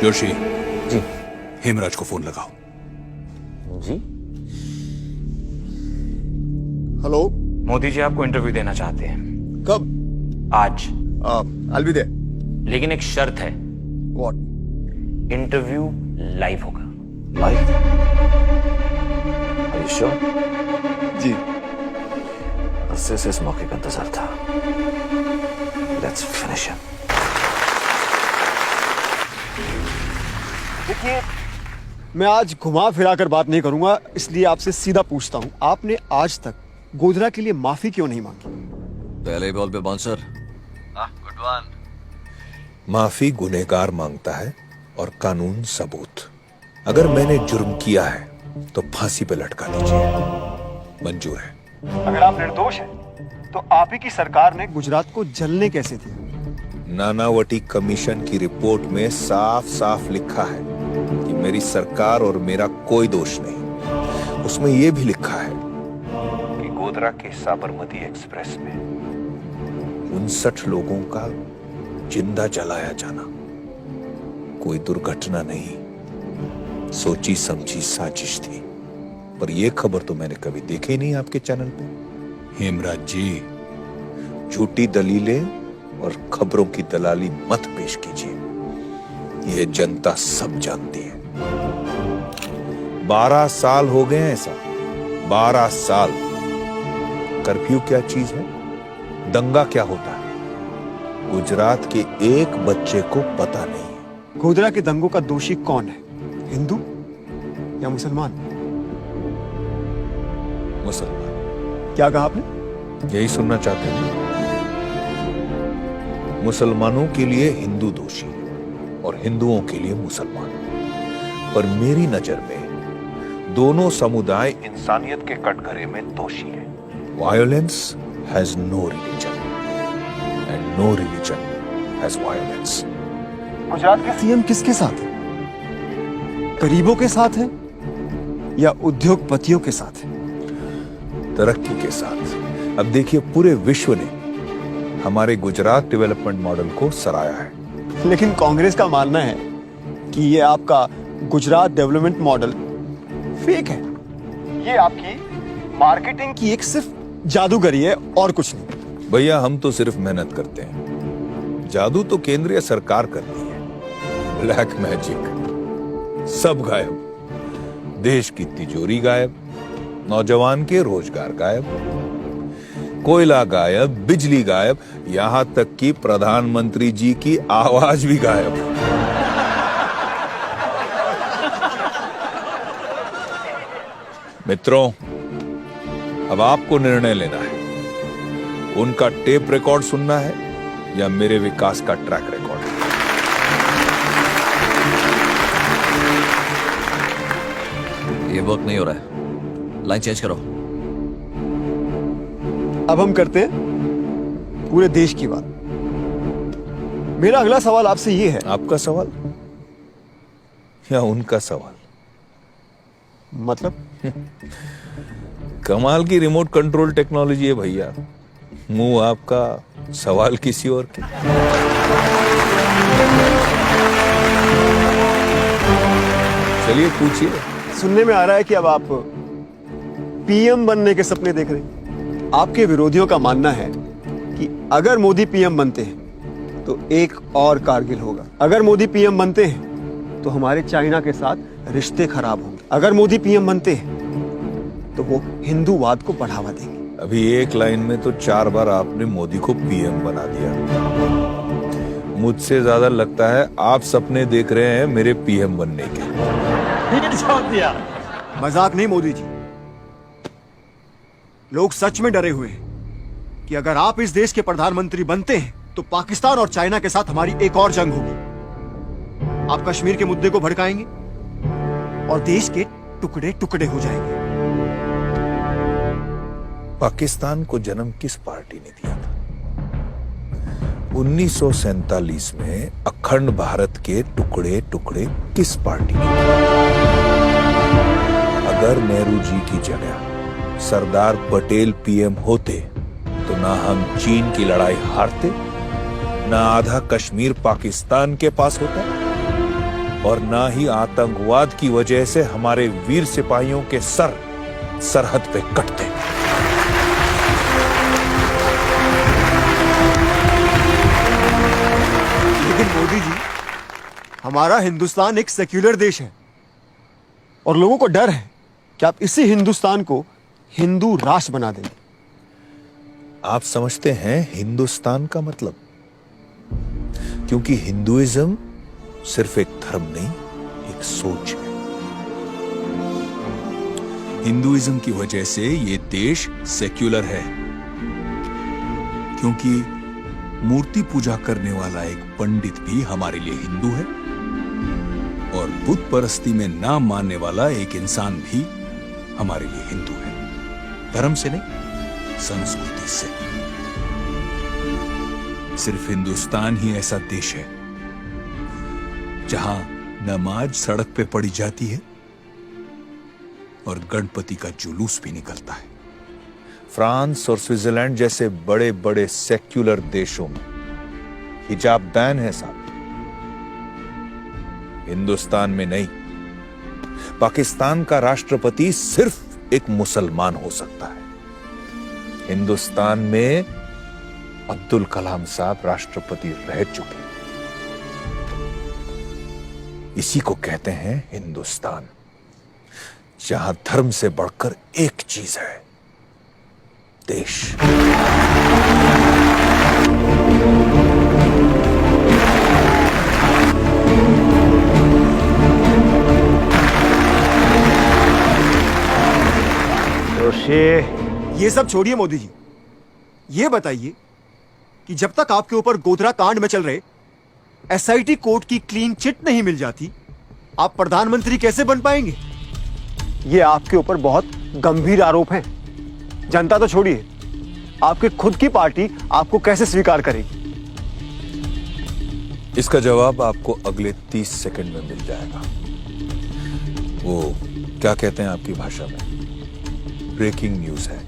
जोशी जी। हेमराज को फोन लगाओ। जी। हेलो। मोदी जी आपको इंटरव्यू देना चाहते हैं। कब? आज। I'll be there. लेकिन एक शर्त है, What? इंटरव्यू लाइव होगा। Live? Are you sure? जी। अरसे से इस मौके का इंतजार था। Let's finish him. देखिए, मैं आज घुमा फिरा कर बात नहीं करूंगा, इसलिए आपसे सीधा पूछता हूं, आपने आज तक गोधरा के लिए माफी क्यों नहीं मांगी? पहले बॉल पे बाउंसर। Good one. माफी गुनहगार मांगता है और कानून सबूत। अगर मैंने जुर्म किया है तो फांसी पे लटका दीजिए, मंजूर है। अगर आप निर्दोष हैं, तो आप ही की सरकार ने गुजरात को जलने कैसे दिया? नानावटी कमीशन की रिपोर्ट में साफ साफ लिखा है कि मेरी सरकार और मेरा कोई दोष नहीं। उसमें यह भी लिखा है कि गोधरा के साबरमती एक्सप्रेस में 59 लोगों का जिंदा जलाया जाना कोई दुर्घटना नहीं, सोची समझी साजिश थी। पर यह खबर तो मैंने कभी देखी नहीं आपके चैनल पे। हेमराज जी, झूठी दलीलें और खबरों की दलाली मत पेश कीजिए, यह जनता सब जानती है। 12 साल हो गए ऐसा, 12 साल। कर्फ्यू क्या चीज है, दंगा क्या होता है, गुजरात के एक बच्चे को पता नहीं। गोधरा के दंगों का दोषी कौन है, हिंदू या मुसलमान? मुसलमान। क्या कहा आपने? यही सुनना चाहते हैं? मुसलमानों के लिए हिंदू दोषी और हिंदुओं के लिए मुसलमान। पर मेरी नजर में दोनों समुदाय इंसानियत के कटघरे में दोषी हैं। Violence has no religion and no religion has violence. Gujarat के सीएम किसके साथ है? गरीबों के साथ है या उद्योगपतियों के साथ है? तरक्की के साथ। अब देखिए, पूरे विश्व ने हमारे गुजरात डेवलपमेंट मॉडल को सराहा है। लेकिन कांग्रेस का मानना है कि ये आपका गुजरात डेवलपमेंट मॉडल फेक है, ये आपकी मार्केटिंग की एक सिर्फ जादूगरी है और कुछ नहीं। भैया, हम तो सिर्फ मेहनत करते हैं, जादू तो केंद्रीय सरकार करती है। ब्लैक मैजिक सब गायब, देश की तिजोरी गायब, नौजवान के रोजगार गायब, कोयला गायब, बिजली गायब, यहां तक कि प्रधानमंत्री जी की आवाज भी गायब। मित्रों, अब आपको निर्णय लेना है, उनका टेप रिकॉर्ड सुनना है या मेरे विकास का ट्रैक रिकॉर्ड। ये वर्क नहीं हो रहा है, लाइन चेंज करो। अब हम करते हैं पूरे देश की बात। मेरा अगला सवाल आपसे ये है। आपका सवाल या उनका सवाल? मतलब? कमाल की रिमोट कंट्रोल टेक्नोलॉजी है भैया, मुंह आपका, सवाल किसी और के। चलिए पूछिए। सुनने में आ रहा है कि अब आप पीएम बनने के सपने देख रहे हैं। आपके विरोधियों का मानना है कि अगर मोदी पीएम बनते हैं तो एक और कारगिल होगा। अगर मोदी पीएम बनते हैं तो हमारे चाइना के साथ रिश्ते खराब होंगे। अगर मोदी पीएम बनते हैं तो वो हिंदूवाद को बढ़ावा देंगे। अभी एक लाइन में तो 4 बार आपने मोदी को पीएम बना दिया। मुझसे ज्यादा लगता है आप सपने देख रहे हैं मेरे पीएम बनने के। मजाक नहीं मोदी जी, लोग सच में डरे हुए हैं कि अगर आप इस देश के प्रधानमंत्री बनते हैं तो पाकिस्तान और चाइना के साथ हमारी एक और जंग होगी। आप कश्मीर के मुद्दे को भड़काएंगे और देश के टुकड़े टुकड़े हो जाएंगे। पाकिस्तान को जन्म किस पार्टी ने दिया था? 1947 में अखंड भारत के टुकड़े टुकड़े किस पार्टी ने दिया? अगर नेहरू जी की जगह सरदार पटेल पीएम होते तो ना हम चीन की लड़ाई हारते, ना आधा कश्मीर पाकिस्तान के पास होता, और ना ही आतंकवाद की वजह से हमारे वीर सिपाहियों के सर सरहद पे कटते। लेकिन मोदी जी, हमारा हिंदुस्तान एक सेक्युलर देश है और लोगों को डर है कि आप इसी हिंदुस्तान को हिंदू राष्ट्र बना देंगे। आप समझते हैं हिंदुस्तान का मतलब? क्योंकि हिंदुइज्म सिर्फ एक धर्म नहीं, एक सोच है। हिंदुइज्म की वजह से ये देश सेक्युलर है, क्योंकि मूर्ति पूजा करने वाला एक पंडित भी हमारे लिए हिंदू है और बुत परस्ती में ना मानने वाला एक इंसान भी हमारे लिए हिंदू है। धर्म से नहीं, संस्कृति से। सिर्फ हिंदुस्तान ही ऐसा देश है जहां नमाज सड़क पे पढ़ी जाती है और गणपति का जुलूस भी निकलता है। फ्रांस और स्विट्जरलैंड जैसे बड़े बड़े सेक्युलर देशों में हिजाब बैन है साहब, हिंदुस्तान में नहीं। पाकिस्तान का राष्ट्रपति सिर्फ एक मुसलमान हो सकता है। हिंदुस्तान में अब्दुल कलाम साहब राष्ट्रपति रह चुके। इसी को कहते हैं हिंदुस्तान, जहां धर्म से बढ़कर एक चीज है, देश। ये सब छोड़िए मोदी जी, ये बताइए कि जब तक आपके ऊपर गोधरा कांड में चल रहे एसआईटी कोर्ट की क्लीन चिट नहीं मिल जाती, आप प्रधानमंत्री कैसे बन पाएंगे? ये आपके ऊपर बहुत गंभीर आरोप हैं। जनता तो छोड़िए, आपकी खुद की पार्टी आपको कैसे स्वीकार करेगी? इसका जवाब आपको अगले 30 सेकंड में मिल जाएगा। वो क्या कहते हैं आपकी भाषा में, ब्रेकिंग न्यूज है,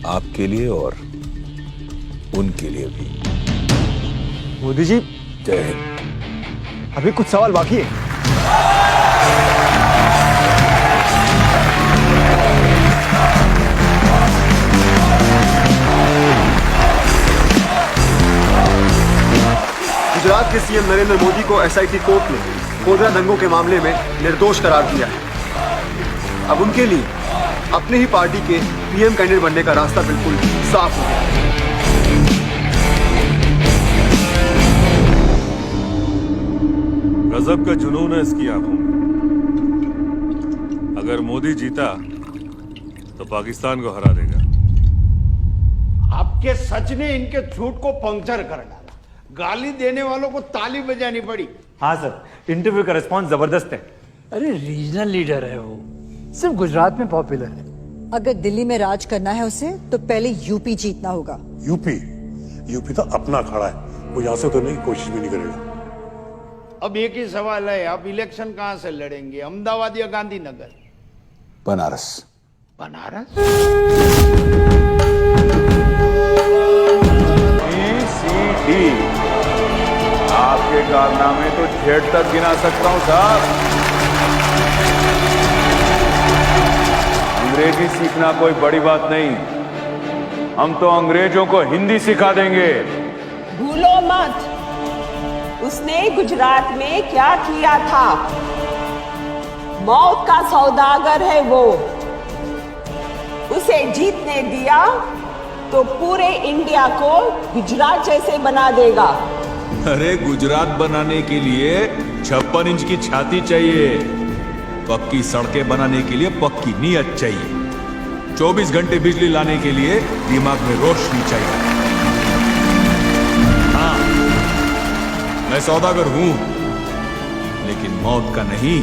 आपके लिए और उनके लिए भी। मोदी जी, जय हिंद। अभी कुछ सवाल बाकी है। गुजरात के सीएम नरेंद्र मोदी को एसआईटी कोर्ट ने गोधरा दंगों के मामले में निर्दोष करार दिया है। अब उनके लिए अपने ही पार्टी के पीएम कैंडिडेट बनने का रास्ता बिल्कुल साफ हो गया। गजब का जुनून है इसकी आंखों में। अगर मोदी जीता तो पाकिस्तान को हरा देगा। आपके सच ने इनके झूठ को पंक्चर कर डाला। गाली देने वालों को ताली बजानी पड़ी। हाँ सर, इंटरव्यू का रिस्पॉन्स जबरदस्त है। अरे रीजनल लीडर है वो, सिर्फ गुजरात में पॉपुलर है। अगर दिल्ली में राज करना है उसे तो पहले यूपी जीतना होगा। यूपी तो अपना खड़ा है, वो यहां से तो नहीं, कोशिश भी नहीं करेगा। अब एक ही सवाल है, आप इलेक्शन कहां से लड़ेंगे, अहमदाबाद या गांधीनगर? बनारस। बनारस? सीडी आपके कारनामे तो जेड तक गिना सकता हूं साहब। अंग्रेजी सीखना कोई बड़ी बात नहीं, हम तो अंग्रेजों को हिंदी सिखा देंगे। भूलो मत उसने गुजरात में क्या किया था। मौत का सौदागर है वो। उसे जीतने दिया तो पूरे इंडिया को गुजरात जैसे बना देगा। अरे गुजरात बनाने के लिए 56 इंच की छाती चाहिए, पक्की सड़कें बनाने के लिए पक्की नीयत चाहिए, 24 घंटे बिजली लाने के लिए दिमाग में रोशनी चाहिए। हाँ, मैं सौदागर हूं, लेकिन मौत का नहीं,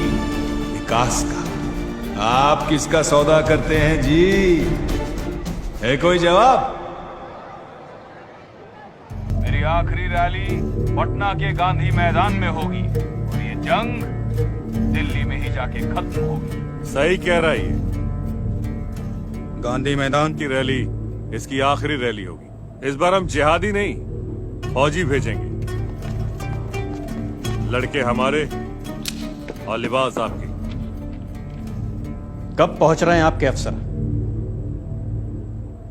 विकास का। आप किसका सौदा करते हैं जी? है कोई जवाब? मेरी आखिरी रैली पटना के गांधी मैदान में होगी और ये जंग दिल्ली में ही जाके खत्म होगी। सही कह रहा है, गांधी मैदान की रैली इसकी आखिरी रैली होगी। इस बार हम जिहादी नहीं, फौजी भेजेंगे। लड़के हमारे, और लिबास आपकी। कब पहुंच रहे हैं आपके अफसर?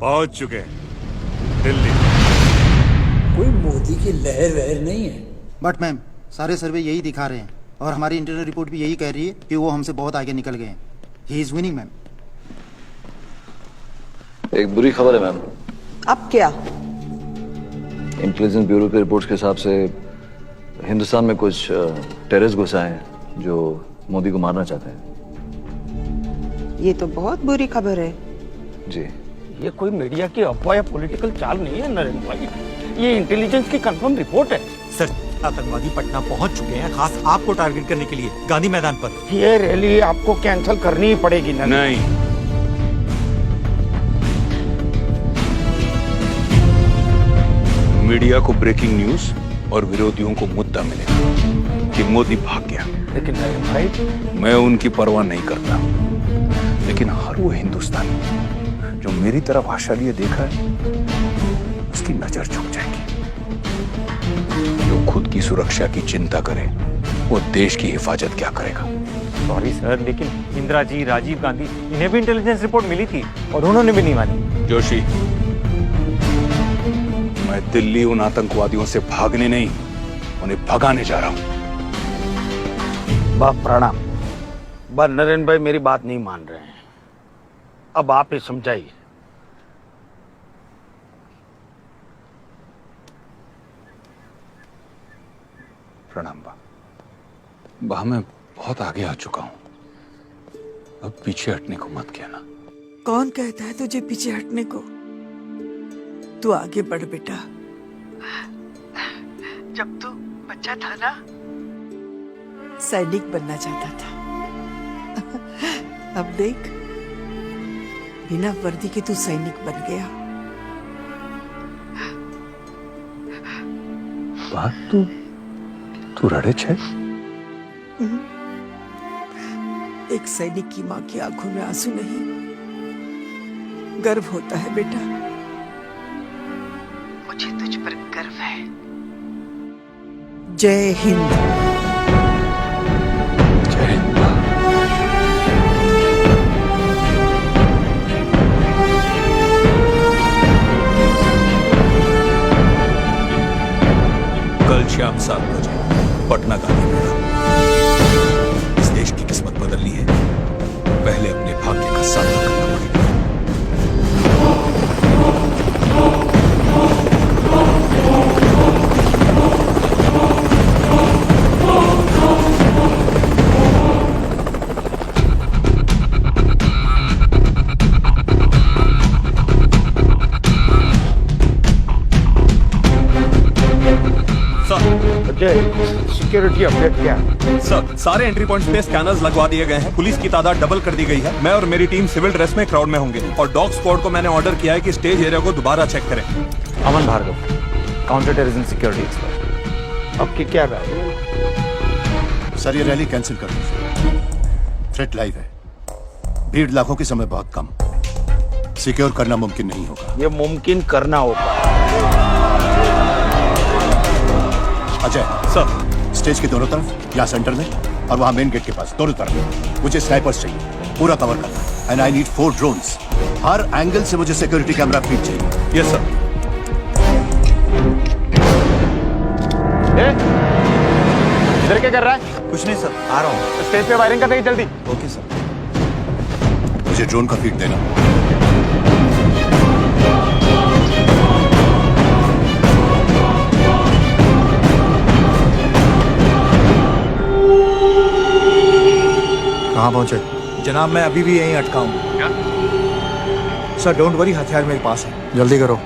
पहुंच चुके हैं दिल्ली। कोई मोदी की लहर वहर नहीं है। बट मैम सारे सर्वे यही दिखा रहे हैं और हमारी इंटरनल रिपोर्ट भी यही कह रही है कि वो हमसे बहुत आगे निकल गए हैं। He is winning ma'am. एक बुरी खबर है मैम। अब क्या? इंटेलिजेंस ब्यूरो के रिपोर्ट्स के हिसाब से हिंदुस्तान में कुछ टेररिस्ट घुस आए हैं जो मोदी को मारना चाहते हैं। ये तो बहुत बुरी खबर है। जी। ये कोई मीडिया की अफवाह या पॉलिटिकल चाल नहीं है नरेंद्र भाई, ये इंटेलिजेंस की कंफर्म रिपोर्ट है। सर, आतंकवादी पटना पहुंच चुके हैं, खास आपको टारगेट करने के लिए गांधी मैदान पर। ये रैली आपको कैंसिल करनी ही पड़ेगी ना? नहीं, मीडिया को ब्रेकिंग न्यूज और विरोधियों को मुद्दा मिलेगा कि मोदी भाग गया। लेकिन नरेंद्र भाई, मैं उनकी परवाह नहीं करता, लेकिन हर वो हिंदुस्तानी जो मेरी तरफ आशा लिए देखा है, उसकी नजर झुक जाएगी। जो खुद की सुरक्षा की चिंता करे, वो देश की हिफाजत क्या करेगा? सॉरी सर, लेकिन इंदिरा जी, राजीव गांधी, इन्हें भी इंटेलिजेंस रिपोर्ट मिली थी और उन्होंने भी नहीं मानी। जोशी, मैं दिल्ली उन आतंकवादियों से भागने नहीं, उन्हें भगाने जा रहा हूं। बाप प्रणाम। बस नरेंद्र भाई मेरी बात नहीं मान रहे हैं, अब आप ही समझाइए। प्रणाम बा, मैं बहुत आगे आ चुका हूं, अब पीछे हटने को मत कहना। कौन कहता है तुझे पीछे हटने को? तू आगे बढ़ बेटा। जब तू बच्चा था ना, सैनिक बनना चाहता था। अब देख, बिना वर्दी के तू सैनिक बन गया। बात तू रड़े छे? एक सैनिक की माँ की आंखों में आंसू नहीं, गर्व होता है बेटा। मुझे तुझ पर गर्व है। जय हिंद। जय हिंद। कल शाम 7 बजे पटना गांधी मैदान। इस देश की किस्मत बदलनी है, पहले अपने भाग्य का सामना करना पड़ेगा। सिक्योरिटी अपडेट क्या है? सर, सारे एंट्री पॉइंट्स पे स्कैनर्स लगवा दिए गए हैं, पुलिस की तादाद डबल कर दी गई है। मैं और मेरी टीम सिविल ड्रेस में क्राउड में होंगे और डॉग स्क्वाड को मैंने ऑर्डर किया है कि स्टेज एरिया को दोबारा चेक करें। Aman Bhargav, counter terrorism security expert. आपकी क्या राय है? सर ये रैली कैंसिल कर दीजिए। थ्रेट लाइव है, भीड़ लाखों के समय बहुत कम, सिक्योर करना मुमकिन नहीं होगा। ये मुमकिन करना होगा। अजय सर, स्टेज के दोनों तरफ, यहाँ सेंटर में और वहाँ मेन गेट के पास, दोनों तरफ मुझे स्नाइपर्स चाहिए, पूरा कवर करना। And I need 4 drones. Her angle से मुझे सिक्योरिटी कैमरा फीड चाहिए। Yes sir. इधर क्या कर रहा है? कुछ नहीं सर, आ रहा हूँ। स्टेज पे वायरिंग कर देगी जल्दी। Okay sir. मुझे ड्रोन का फीड देना। कहाँ पहुंचे? जनाब मैं अभी भी यहीं अटका हूँ। सर डोंट वरी, हथियार मेरे पास है। जल्दी करो।